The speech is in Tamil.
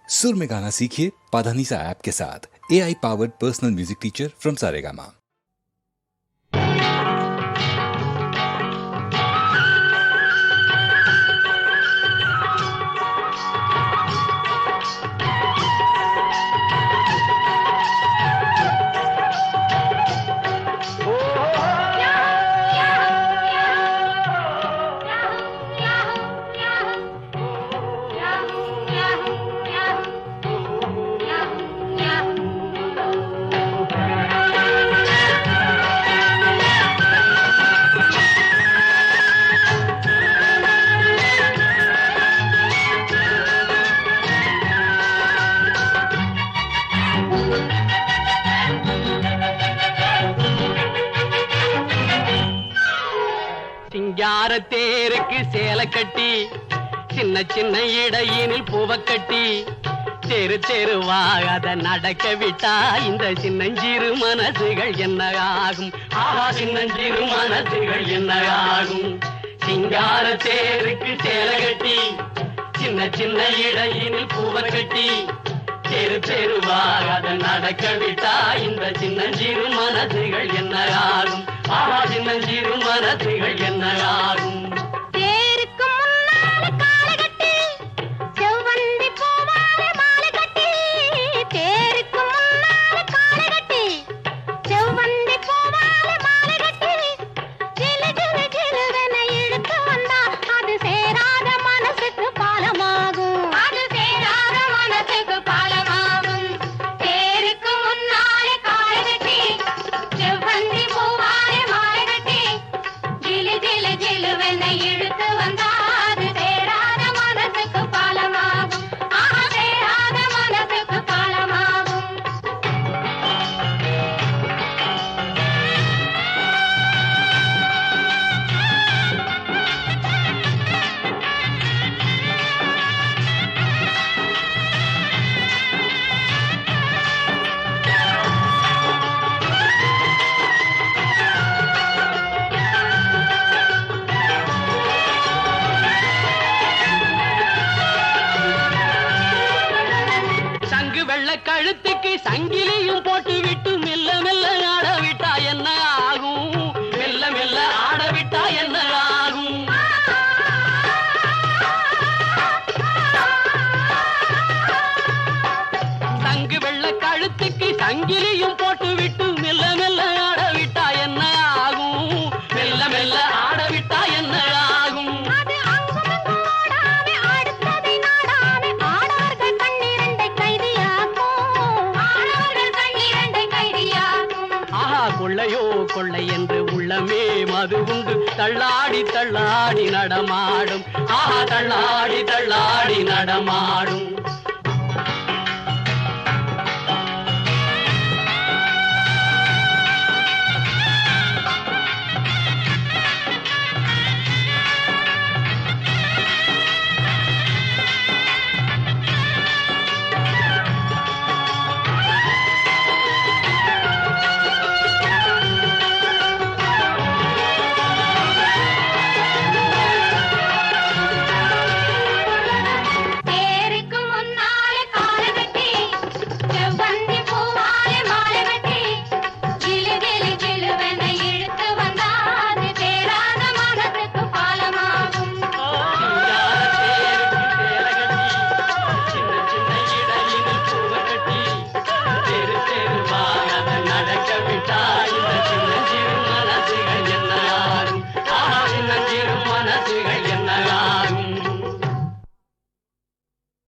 सुर में गाना सीखिए पाधानीसा ऐप के साथ। AI powered personal music teacher from Saregama. சிங்கார தேருக்கு சேலை கட்டி சின்ன சின்ன இடையினில் பூவ கட்டி தெரு தெருவாக அத நடக்க விட்டா இந்த சின்னஞ்சிறு மனசுகள் என்ன ஆகும்? ஆஹா, சின்னஞ்சிறு மனசுகள் என்ன ஆகும்? சிங்கார தேருக்கு சேலை கட்டி சின்ன சின்ன இடையினில் பூவ கட்டி தெரு தெருவாக அத நடக்க விட்டா இந்த சின்னஞ்சிறு மனசுகள் என்ன ஆகும்? ஆஹா, சின்னஞ்சிறு மனசுகள் என்ன ஆகும்? கழுத்துக்கு சங்கிலியும் போட்டு விட்டு மெல்ல மெல்ல ஆட விட்டா என்ன ஆகும்? மெல்ல மெல்ல ஆட விட்டா என்ன ஆகும்? சங்கு வெள்ள கழுத்துக்கு சங்கிலியும் போட்டு விட்டு மெல்ல மெல்ல ஆட விட்டா என்ன ஆகும்? மெல்ல மெல்ல ஆட விட்டா என்ன ஆகும்? கொள்ளையோ கொள்ளை என்று உள்ளமே மது உண்டு தள்ளாடி தள்ளாடி நடமாடும். ஆஹா, தள்ளாடி தள்ளாடி நடமாடும்.